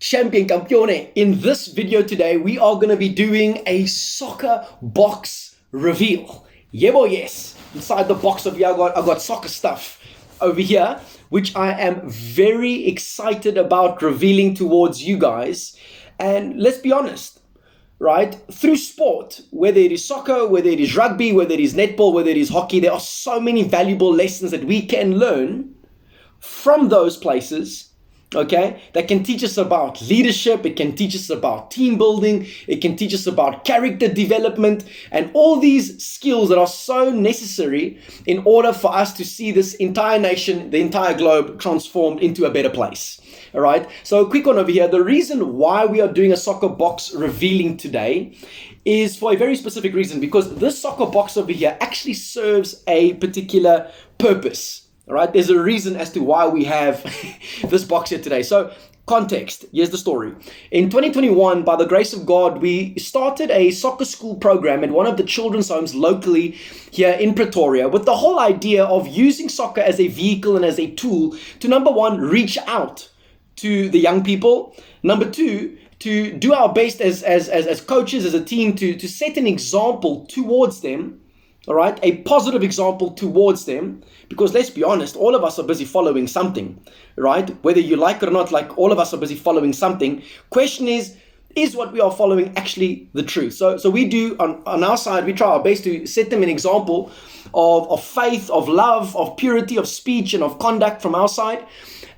Champion Campione. In this video today, we are going to be doing a soccer box reveal. Yeah, boy, yes. Inside the box of here, I got soccer stuff over here, which I am very excited about revealing towards you guys. And let's be honest, right? Through sport, whether it is soccer, whether it is rugby, whether it is netball, whether it is hockey, there are so many valuable lessons that we can learn from those places, okay, that can teach us about leadership, it can teach us about team building, it can teach us about character development, and all these skills that are so necessary in order for us to see this entire nation, the entire globe transformed into a better place. All right, so a quick one over here. The reason why we are doing a soccer box revealing today is for a very specific reason, because this soccer box over here actually serves a particular purpose. All right, there's a reason as to why we have this box here today. So context, here's the story. In 2021, by the grace of God, we started a soccer school program at one of the children's homes locally here in Pretoria, with the whole idea of using soccer as a vehicle and as a tool to, number one, reach out to the young people. Number two, to do our best as coaches, as a team, to set an example towards them. All right, a positive example towards them, because let's be honest, all of us are busy following something, right? Whether you like it or not, like all of us are busy following something. Question is what we are following actually the truth? So we do on our side, we try our best to set them an example of faith, of love, of purity, of speech, and of conduct from our side.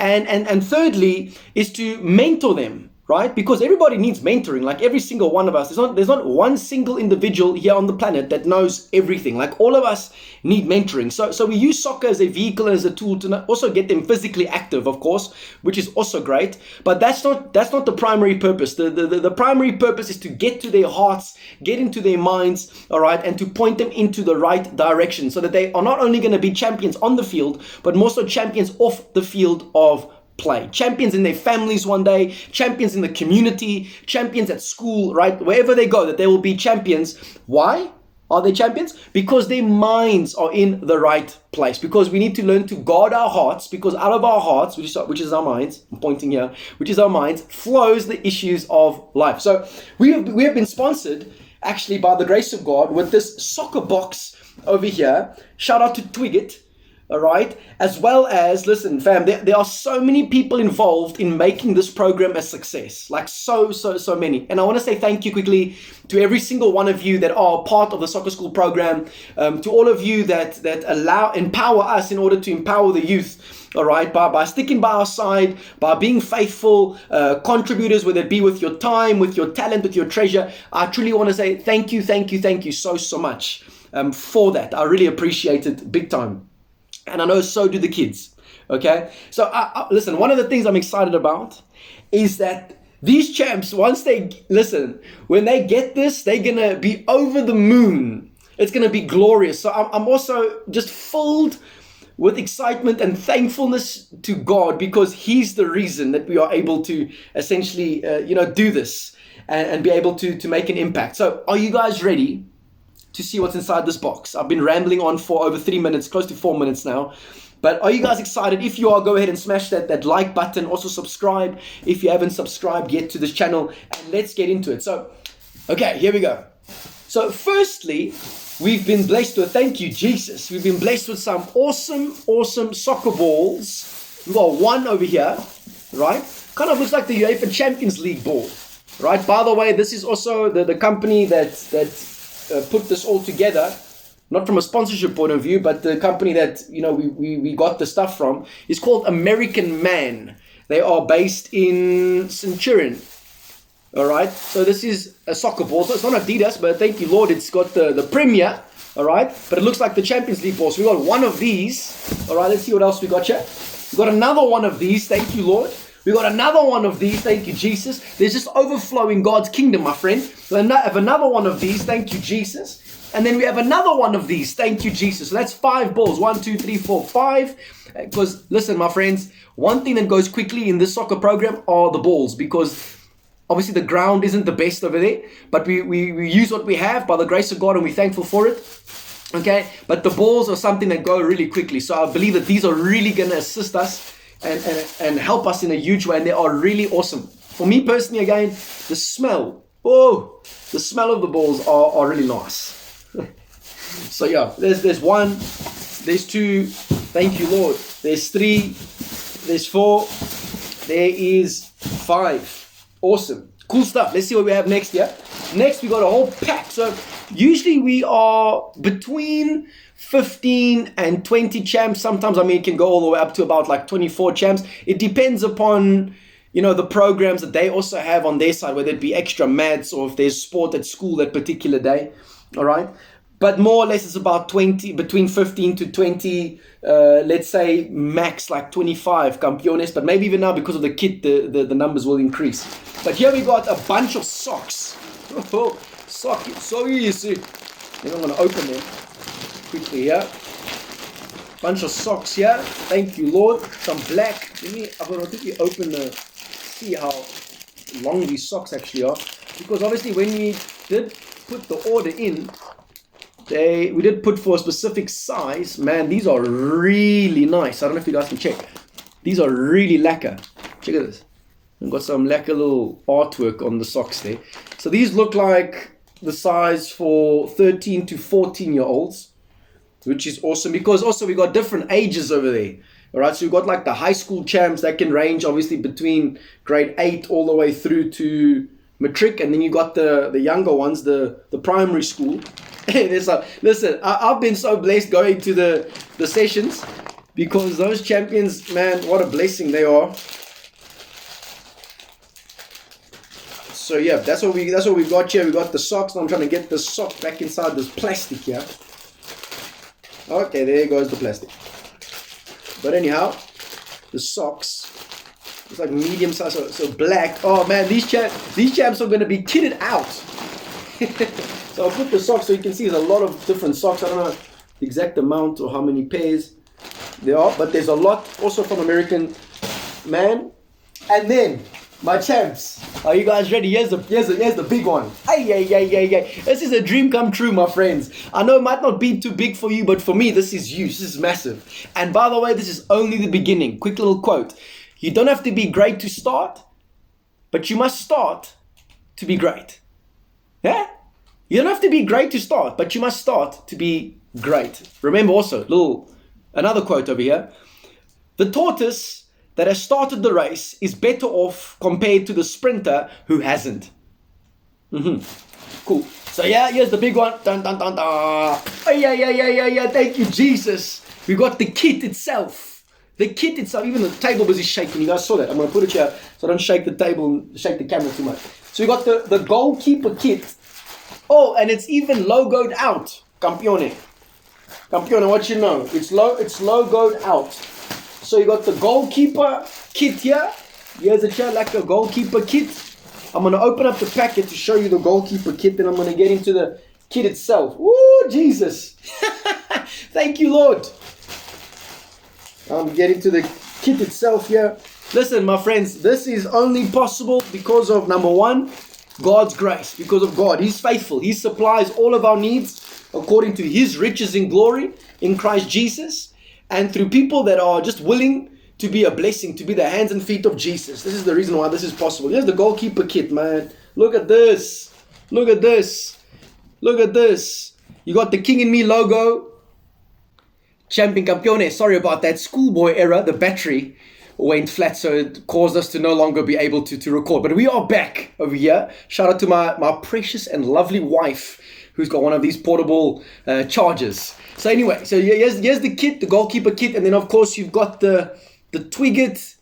And thirdly is to mentor them. Right? Because everybody needs mentoring, like every single one of us. There's not one single individual here on the planet that knows everything. Like all of us need mentoring. So we use soccer as a vehicle, as a tool to also get them physically active, of course, which is also great. But that's not the primary purpose. The primary purpose is to get to their hearts, get into their minds, all right, and to point them into the right direction, so that they are not only going to be champions on the field, but more so champions off the field of play. Champions in their families one day, champions in the community, champions at school, right? Wherever they go, that they will be champions. Why are they champions? Because their minds are in the right place. Because we need to learn to guard our hearts, because out of our hearts, which is our minds, I'm pointing here, which is our minds, flows the issues of life. So we have been sponsored, actually, by the grace of God, with this soccer box over here. Shout out to Twigget. All right, as well as, listen, fam, there are so many people involved in making this program a success, like so many. And I want to say thank you quickly to every single one of you that are part of the soccer school program, to all of you that empower us in order to empower the youth. All right, by sticking by our side, by being faithful contributors, whether it be with your time, with your talent, with your treasure. I truly want to say thank you so much for that. I really appreciate it big time. And I know so do the kids, okay? So listen, one of the things I'm excited about is that these champs, when they get this, they're going to be over the moon. It's going to be glorious. So I'm also just filled with excitement and thankfulness to God, because He's the reason that we are able to essentially, do this and be able to make an impact. So are you guys ready to see what's inside this box? I've been rambling on for over 3 minutes, close to 4 minutes now. But are you guys excited? If you are, go ahead and smash that like button. Also subscribe if you haven't subscribed yet to this channel. And let's get into it. So, okay, here we go. So firstly, we've been blessed with, thank you, Jesus. We've been blessed with some awesome soccer balls. We've got one over here, right? Kind of looks like the UEFA Champions League ball, right? By the way, this is also the company that put this all together, not from a sponsorship point of view, but the company that we got the stuff from is called American Man. They are based in Centurion. All right, so this is a soccer ball. So it's not Adidas, but thank you, Lord, it's got the Premier. All right, but it looks like the Champions League ball. So we got one of these. All right, let's see what else we got here. We got another one of these. Thank you, Lord. We got another one of these. Thank you, Jesus. There's just overflowing God's kingdom, my friend. We have another one of these. Thank you, Jesus. And then we have another one of these. Thank you, Jesus. So that's 5 balls. 1, 2, 3, 4, 5. Because listen, my friends, one thing that goes quickly in this soccer program are the balls, because obviously the ground isn't the best over there, but we use what we have by the grace of God, and we're thankful for it. Okay, but the balls are something that go really quickly. So I believe that these are really going to assist us and help us in a huge way, and they are really awesome. For me personally, again, the smell. Oh, the smell of the balls are really nice. So yeah, there's one, there's two, thank you Lord. There's three, there's four, there is five. Awesome. Cool stuff. Let's see what we have next here. Next, we got a whole pack. So usually we are between 15 and 20 champs. Sometimes, I mean, it can go all the way up to about like 24 champs. It depends upon, you know, the programs that they also have on their side, whether it be extra maths or if there's sport at school that particular day. All right. But more or less it's about 20, between 15 to 20, let's say max like 25 campeones. But maybe even now because of the kit, the numbers will increase. But here we got a bunch of socks. Oh, sock, so easy. Then I'm going to open them quickly here. Bunch of socks here. Thank you, Lord. Some black. I'm going to quickly open see how long these socks actually are. Because obviously when we did put the order in, we did put for a specific size. Man, these are really nice. I don't know if you guys can check. These are really lacquer. Check out this. I've got some lacquer little artwork on the socks there. So these look like the size for 13 to 14-year-olds, which is awesome because also we got different ages over there. All right, so we've got like the high school champs that can range obviously between grade 8 all the way through to matric, and then you got the younger ones, the primary school. Listen, I've been so blessed going to the sessions because those champions, man, what a blessing they are. So yeah, that's what we've got here. We got the socks. Now I'm trying to get the sock back inside this plastic here. Okay, there goes the plastic. But anyhow, the socks. It's like medium size, so black. Oh man, these champs are going to be kitted out. So I'll put the socks so you can see there's a lot of different socks. I don't know the exact amount or how many pairs there are, but there's a lot also from American Man. And then my champs, are you guys ready? Here's the big one. Ay. This is a dream come true, my friends. I know it might not be too big for you, but for me, this is huge. This is massive. And by the way, this is only the beginning. Quick little quote. You don't have to be great to start, but you must start to be great. Yeah? You don't have to be great to start, but you must start to be great. Remember also, another quote over here. The tortoise that has started the race is better off compared to the sprinter who hasn't. Cool. So yeah, here's the big one. Dun, dun, dun, dun. Yeah. Thank you, Jesus. We got the kit itself. The kit itself. Even the table was shaking. You guys saw that. I'm going to put it here so I don't shake the table and shake the camera too much. So we got the goalkeeper kit. Oh, and it's even logoed out. Campione, what you know? It's logoed out. So you got the goalkeeper kit here. Here's a chair like a goalkeeper kit. I'm going to open up the packet to show you the goalkeeper kit. Then I'm going to get into the kit itself. Woo, Jesus. Thank you, Lord. I'm getting to the kit itself here. Listen, my friends, this is only possible because of, number one, God's grace. Because of God. He's faithful. He supplies all of our needs according to His riches in glory in Christ Jesus. And through people that are just willing to be a blessing, to be the hands and feet of Jesus. This is the reason why this is possible. Here's the goalkeeper kit, man. Look at this. Look at this. Look at this. You got the King in Me logo. Champion Campione. Sorry about that. Schoolboy error. The battery went flat, so it caused us to no longer be able to record. But we are back over here. Shout out to my precious and lovely wife, who's got one of these portable chargers. So anyway, so here's the kit, the goalkeeper kit, and then of course you've got the Twigget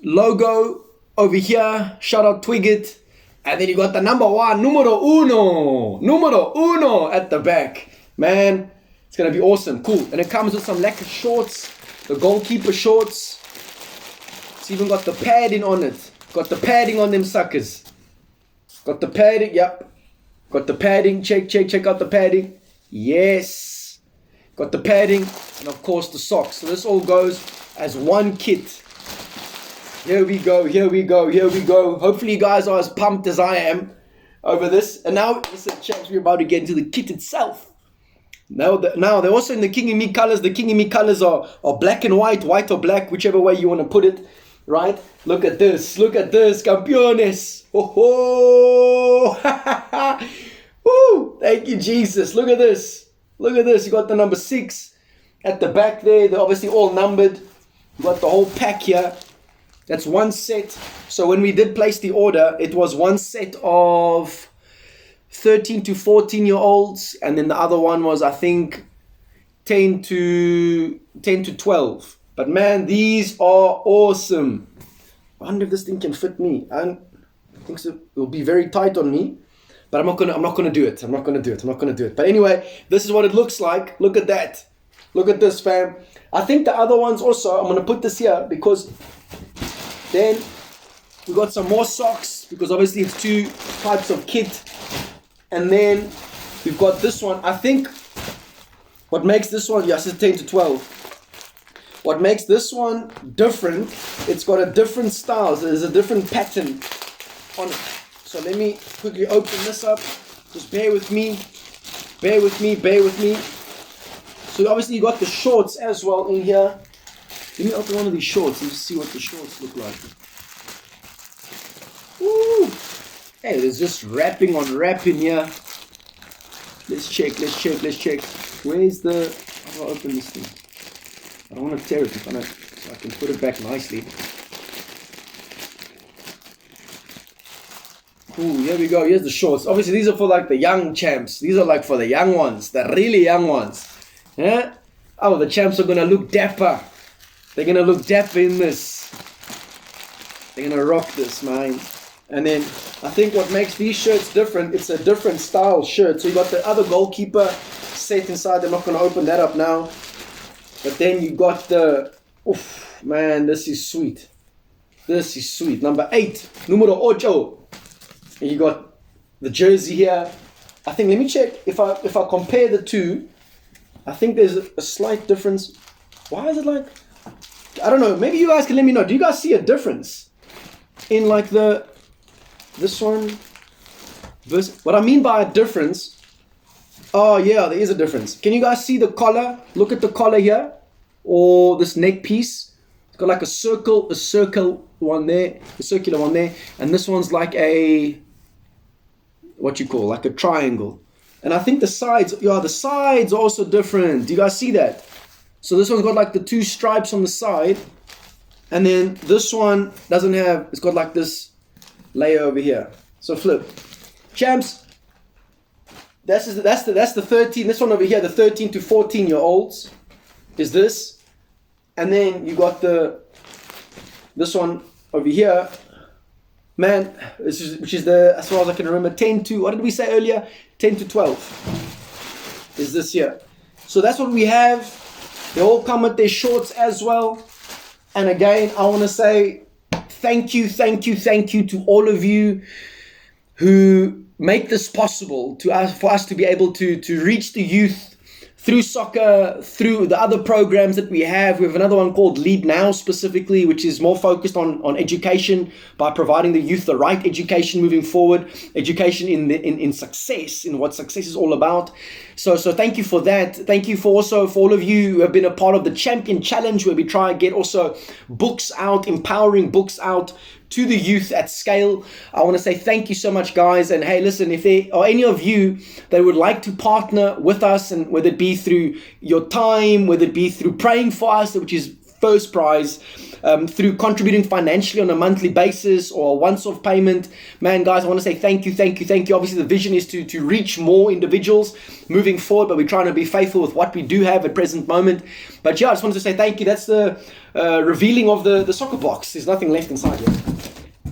logo over here. Shout out Twigget. And then you got the numero uno at the back. Man, it's gonna be awesome. Cool. And it comes with some lacquer shorts, the goalkeeper shorts. It's even got the padding on it. Got the padding on them suckers. Got the padding, yep. Got the padding, check out the padding. Yes. Got the padding, and of course the socks. So this all goes as one kit. Here we go. Hopefully you guys are as pumped as I am over this. And now, listen, chaps, we're about to get into the kit itself. Now they're also in the King and Me colors. The King and Me colors are black and white or black, whichever way you want to put it. right? Look at this, campeones. Oh, woo! Thank you, Jesus. Look at this. You got the number 6 at the back there. They're obviously all numbered. You got the whole pack here. That's one set. So when we did place the order, it was one set of 13 to 14-year-olds, and then the other one was, I think, 10 to 12. But man, these are awesome. I wonder if this thing can fit me. I think so. It will be very tight on me, but I'm not gonna do it. But anyway, this is what it looks like. Look at that. Look at this, fam. I think the other ones also, I'm gonna put this here because then we got some more socks, because obviously it's 2 types of kit. And then we've got this one. I think what makes this one, yes, it's 10 to 12. What makes this one different, it's got a different style. So there's a different pattern on it. So let me quickly open this up. Just bear with me. So obviously you got the shorts as well in here. Let me open one of these shorts and just see what the shorts look like. Woo! Hey, there's just wrapping on wrapping here. Let's check. Where's the... How do I open this thing? I don't want to tear it, so I can put it back nicely. Ooh, here we go. Here's the shorts. Obviously, these are for like the young champs. These are like for the young ones, the really young ones. Yeah? Oh, the champs are going to look dapper. They're going to look dapper in this. They're going to rock this, man. And then I think what makes these shirts different, it's a different style shirt. So you got the other goalkeeper set inside. I'm not going to open that up now. But then you got the, oof, man, this is sweet. Number 8, numero 8. And you got the jersey here. I think, let me check. If I compare the two, I think there's a slight difference. Why is it like, I don't know. Maybe you guys can let me know. Do you guys see a difference in like this one versus, what I mean by a difference, oh yeah, there is a difference. Can you guys see the collar? Look at the collar here, or this neck piece. It's got like a circle one there, a circular one there, and this one's like a, what you call, like a triangle. And I think the sides are also different. Do you guys see that? So this one's got like the 2 stripes on the side, and then this one doesn't have, it's got like this layer over here. So flip. Champs, that's the 13, this one over here, the 13 to 14-year-olds is this. And then you got this one over here, man, which is the, as far as I can remember, 10 to, what did we say earlier? 10 to 12 is this here. So that's what we have. They all come with their shorts as well. And again, I want to say thank you to all of you who make this possible for us to be able to reach the youth through soccer, through the other programs that we have. We have another one called Lead Now specifically, which is more focused on education, by providing the youth the right education moving forward, education in success, in what success is all about. So thank you for that. Thank you for all of you who have been a part of the Champion Challenge, where we try and get also books out, empowering books out to the youth at scale. I want to say thank you so much, guys. And hey, listen, if there are any of you that would like to partner with us, and whether it be through your time, whether it be through praying for us, which is first prize, through contributing financially on a monthly basis or a once-off payment, man, guys, I want to say thank you. Obviously, the vision is to reach more individuals moving forward, but we're trying to be faithful with what we do have at present moment. But yeah, I just wanted to say thank you. That's the revealing of the soccer box. There's nothing left inside here.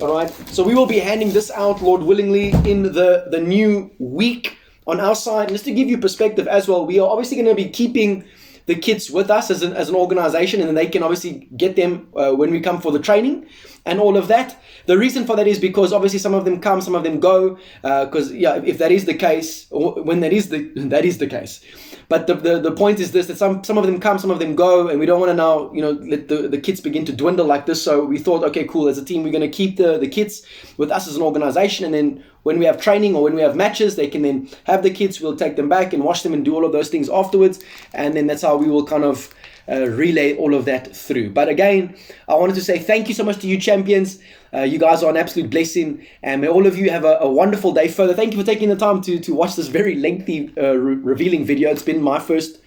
All right, so we will be handing this out, Lord willingly, in the new week on our side. And just to give you perspective as well, we are obviously going to be keeping the kids with us as an organization, and then they can obviously get them when we come for the training and all of that. The reason for that is because obviously some of them come, some of them go, because yeah, if that is the case, or when that is the case. But the point is this, that some of them come, some of them go, and we don't want to now, let the kids begin to dwindle like this. So we thought, okay, cool, as a team, we're going to keep the kids with us as an organization, and then when we have training or when we have matches, they can then have the kids, we'll take them back and wash them and do all of those things afterwards. And then that's how we will kind of relay all of that through. But again, I wanted to say thank you so much to you champions. You guys are an absolute blessing, and may all of you have a wonderful day further. Thank you for taking the time to watch this very lengthy revealing video. It's been my first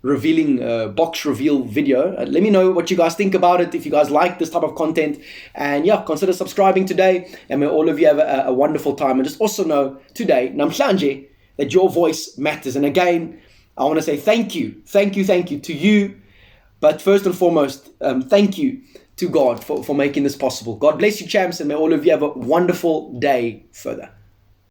revealing box reveal video. Let me know what you guys think about it, if you guys like this type of content, and yeah, consider subscribing today, and may all of you have a wonderful time. And just also know today, namhlanje, that your voice matters. And again, I want to say thank you to you, but first and foremost, thank you to God for making this possible. God bless you champs, and may all of you have a wonderful day further.